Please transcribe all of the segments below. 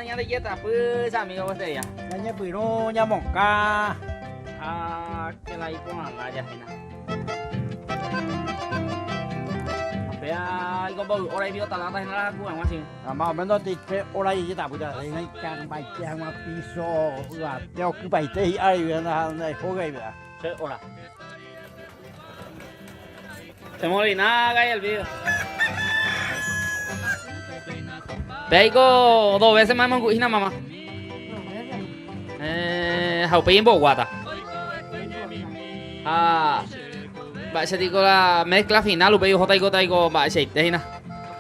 la ña de yeta, pues amigo botella. La ña piro ña monca. Ah, que la ipo la ya hina. Vea, ico bo ora vio talata hina la ku ang así. Más o menos te 3 horas y ta puta. Hay can bai te un piso. Teo que bai te ai na na joga y vea. 3 horas. Se molina el video. Veigo 2 veces más manguina mamá. Haupe en Bogotá. Ah, va se digo la mezcla final, upe yo jotaigo taigo va se teina.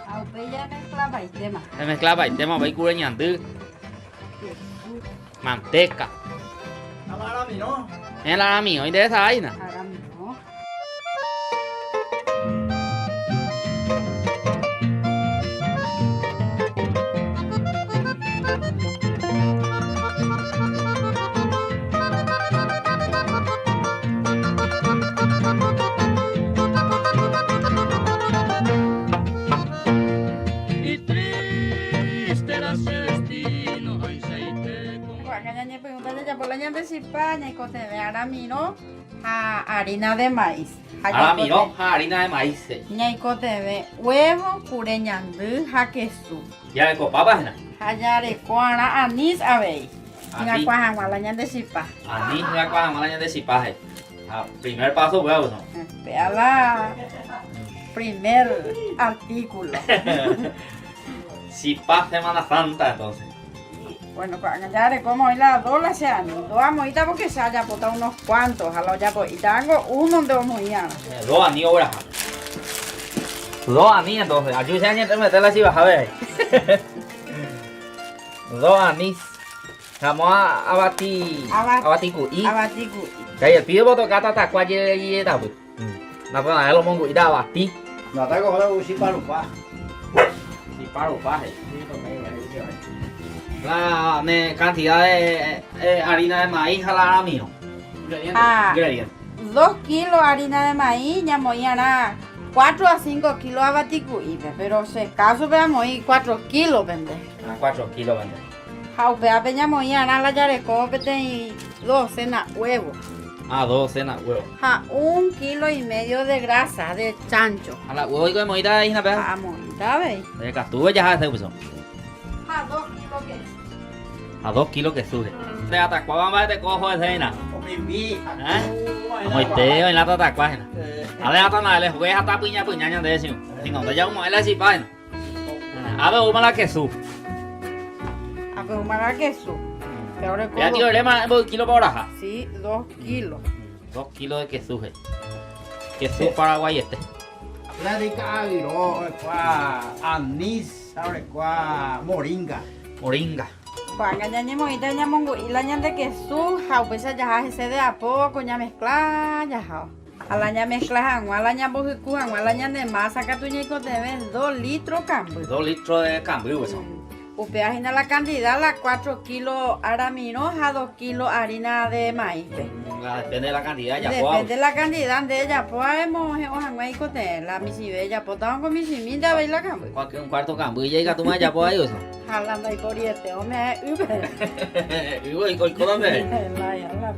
Haupe ya mezcla baitema. Se mezcla va el tema va cura ñandu. Manteca. Ahora mi no. En la mío, y de esa vaina. Ahora mismo. De España y cosas de aramino a harina de maíz. Ahora miro harina de maíz. Ñaiko de huevo, pureñandú, queso. Ya le copaba na. Hayare cuara anís abei. Anís. Nga cuaja malaña de sipa. Anís la cuaja malaña de sipaje. Primer paso huevo, ¿no? Vea la primer artículo. Sipa Semana Santa entonces. Bueno, cuando ya le como hoy las dos las sean. Dos amoitas porque se haya botado unos cuantos. Ojalá ya pues. Y tengo uno de moiana. 2 anís ahora. 2 anís entonces. Aquí se añade meterla así vas a ver. 2 anís. Vamos a batir. A batir cuy. Abatiku. Que el pibe boto gata ta cualle y ta pues. La pena de los mongos y da batir. La traigo ahora si para lupa. Y para paje. La cantidad de harina de maíz a la mío. Ingredientes. 2 kilos harina de maíz, ya moiana 4 a 5 kilos abatiku. Pero si caso veamos ahí 4 kilos vende. 4 kilos vende. Jaupea peña moiana la yareco y 2 cenas huevo. 2 cenas huevo. 1,5 kilos de grasa de chancho. A la huevo y con moita ahí na pega. Moita, ¿veis? De castuve ya se puso. 2 kilos que A 2 kilos que sube. De atacuaba más de cojo de cena. O mi mi. Como este en la tatacuágena. A ver hasta nada, le jugué hasta puña de eso. Si no te llamo él así página. A ver una la que sube. a peumar queso. Ahora Ya tío, le más 2 kilos por hora. Sí, 2 kilos. 2 kilos de queso. Queso paraguay este. La de cabiro, anís, ahora moringa. Moringa. Cuando ya moita ya mongo y la de queso, jaupesa ya ese de a poco ya mezclar ya jao. A la ya mezclas a la ya bojucu, a la ya de masa que tú ñico te ven 2 litros cambio. 2 litros de cambio eso. Upeagina la cantidad, la 4 kilos aramino a 2 kilos harina de maíz. Depende de la cantidad ya Depende de la cantidad de ella, podemos la misibella, potamos con misimita, veis la cambio. Un cuarto cambio y llega tu más ya por ahí eso. Jalando ahí por este, hombre, uber. Y con dónde? La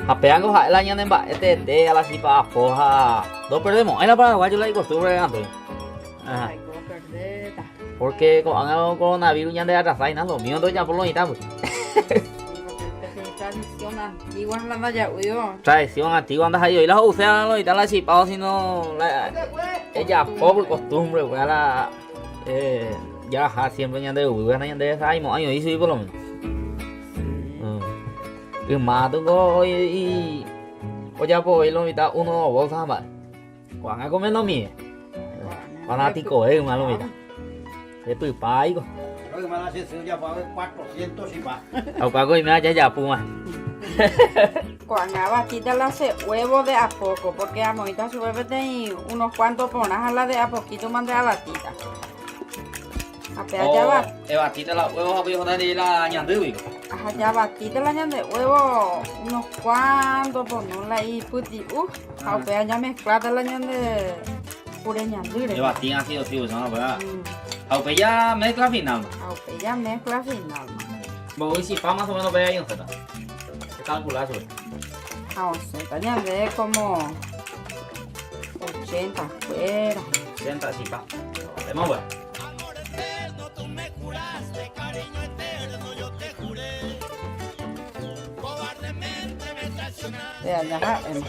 A peango la ñan en ba este de a la sipa foja. No perdemos. Ahí la Paraguay yo la costumbre de Antonio. Ajá. Porque con el coronavirus ya de atrasar nada, lo mío ya por lo mitad. Tradición antigua en la Naya, uyo. Tradición antigua andas ahí y las usan lo y tal la chipado si no ella por costumbre, pues la ya siempre ya de uy, ya de esa año y sí por lo menos. Y más tengo y ya por lo mitad uno bolsa más. Cuando a comer no mía. Fanático malo mira. De tu pai go. Creo que me van a hacer ya para 400 y más. Au pago y me ya puma. Cuando abatita la hace huevo de a poco, porque a moita su bebé tiene unos cuantos ponas a la de a poquito más de a batita. A pegar ya va. Batita la huevos a pijo de la ñandu. Ajá, ya batita la ñan de huevo unos cuantos ponos la y puti. A pegar ya mezclada la ñan de pure ñandu. Yo batí así o sí, no, ¿verdad? Aunque ya mezcla final. Aunque ya mezcla final. Voy si pa más o menos ve ahí en Z. ¿Qué calculas eso? Ahora ya ve como 80 fuera. 60 si pa. Vamos pues. Ya hemos.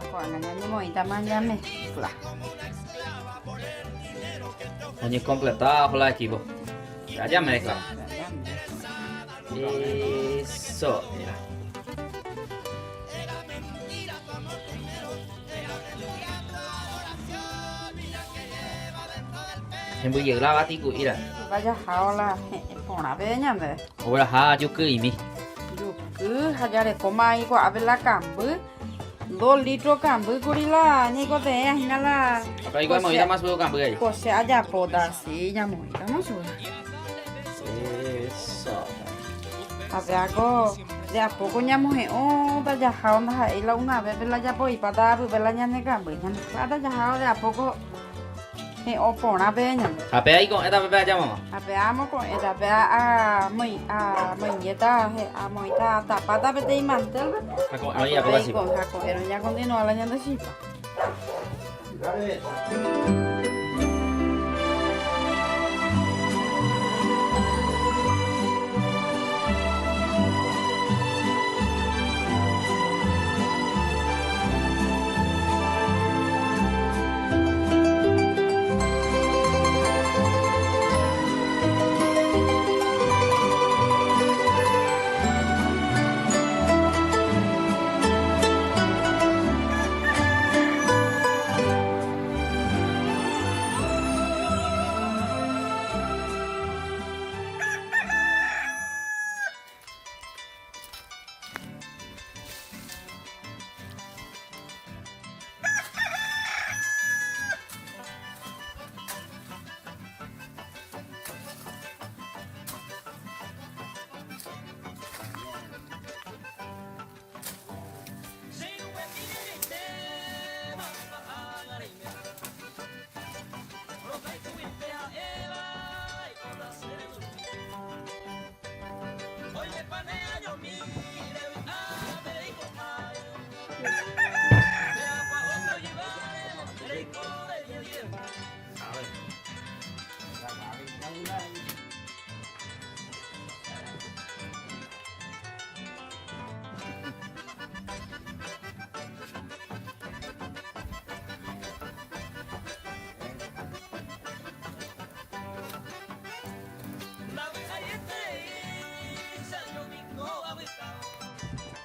Cuando añadimos y también ya mezcla. Oye, completado la equipo. Ya mezcla. Eso, mira. Em bây giờ la ba tí củi rồi. Vaya ahora por la peña de. Ora ha chú cười mi. Yo cứ allá de coma y qua ver la cambu. 2 litros cambu curila ni có thể hay là. Apa igual mau ida más luego campo ahí. Có sẽ allá poda sí ya muy da más una. Eso. A ver có de a poco ya mujer oh ta ya hao na hay la una vez la ya poi pada ver la ya ne cambu ya pada ya hao de a poco. O por la peña. Apa ahí con esta bebé allá mamá. Apeamos con esta pea a nieta a moita tapata pete y mantel. No ya por así. Con pero ya continúa la ñanda chipa.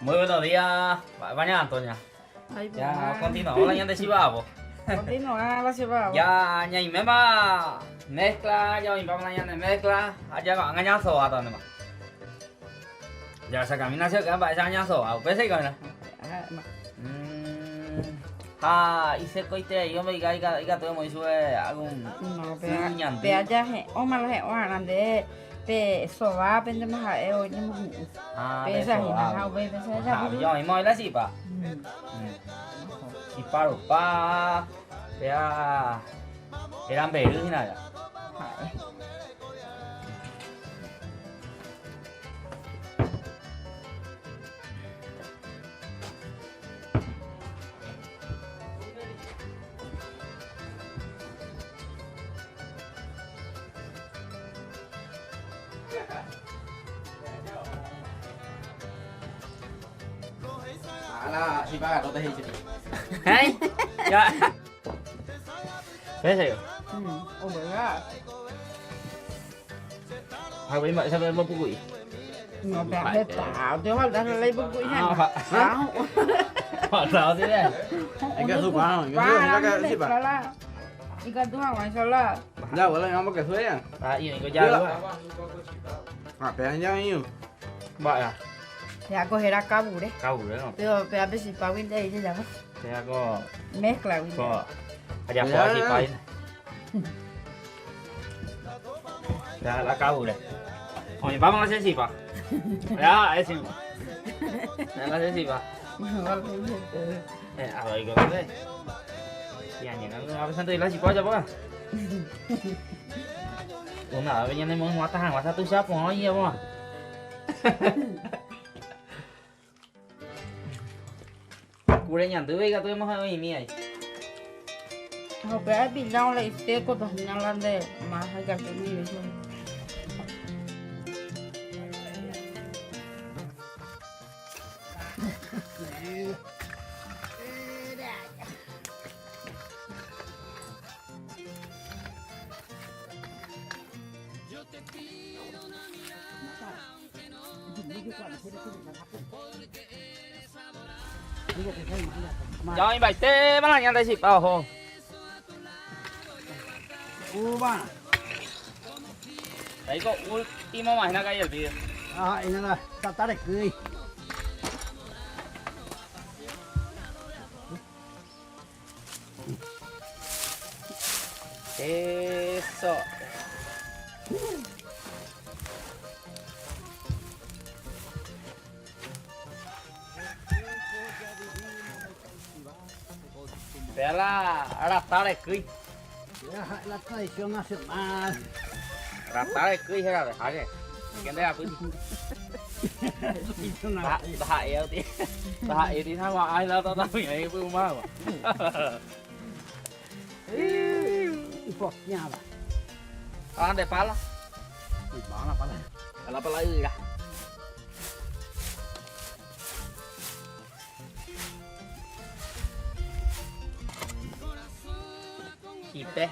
Muy buenos días, mañana Antonia. Ya continuamos la ñanda de Chivabo. Continúa la chipa. Ya ñay mema mezcla, ya vamos la ñanda mezcla, allá van a so a donde más. Ya se camina hacia acá, va a so a pese camina. Y se coite yo me diga todo muy sube algún No, vea ya o malo o grande. Pe soba pende más hoy ni pesa y nada, ve pesa ya. Yo mismo la chipa. Y paro pa vea eran beru y nada. Ala, si paga, no te dice. Hey, ya. Thế sao? Oh my god. Hai bên bạn sao bên bốc quỷ? Nó bẻ hết tao, tôi hỏi đang lấy bút quỷ À, sao? Họ sao thế này? Anh cái giúp vào, cái giúp anh cái giúp vào. Lah. Ikan tu hang masya lah. Dah, boleh ngomong ke saya. À, ini có dao đúng Ah, pengen như. Vậy à? Ya cogerá cabo đấy. Câu đấy không? Pero a ver si pa win đây chứ chẳng. Thế có Mezcla win. có aja có gì phải. Ya la câu đấy. Oye, vamos a hacer si pa. Ya, es sí. Ya la hacer si pa. A ver, ¿qué pasa? Ya, ni nada, a ver, santo y la si pa ya pa. Una vez venía de mon mata hàng mata tu sáp nó nhiều không? Cú đây nhắn từ bây giờ tôi mới hỏi mày ấy. Học bé bị đau lại tê cô toàn nhau lan đây mà hay gặp cái gì vậy thôi. Cho anh 7T bắt là nhắn tay xịp vào hồ. Uba. Đấy có ultimo mày nó cái gì? À, ini lah, tak tarik cười. Eso. Bé là adaptar để cưới. Ya, la tradición nacional. Adaptar để cưới hay là hả cái? Cái này là cái ta yêu tí. Ta yêu tí thằng ai là tao bị này bự mà. Pokoknya lah. Ăn để phá lắm. Bỏ là phải. Là phải lấy ra. Kịp đấy.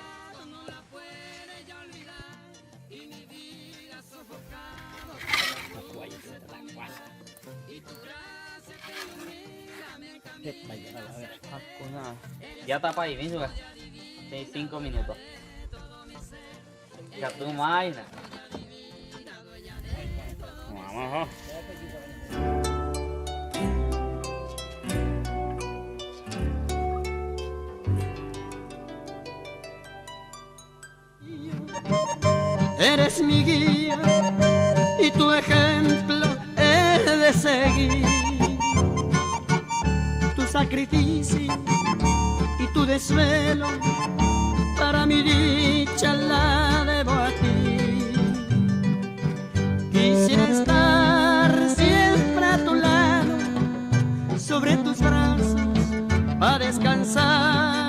Ya está para ir, ¿ves? 5 minutos. Ya tú más. Vamos, Eres mi guía y tu ejemplo he de seguir. Tu sacrificio y tu desvelo para mi dicha la debo a ti. Quisiera estar siempre a tu lado, sobre tus brazos, a descansar.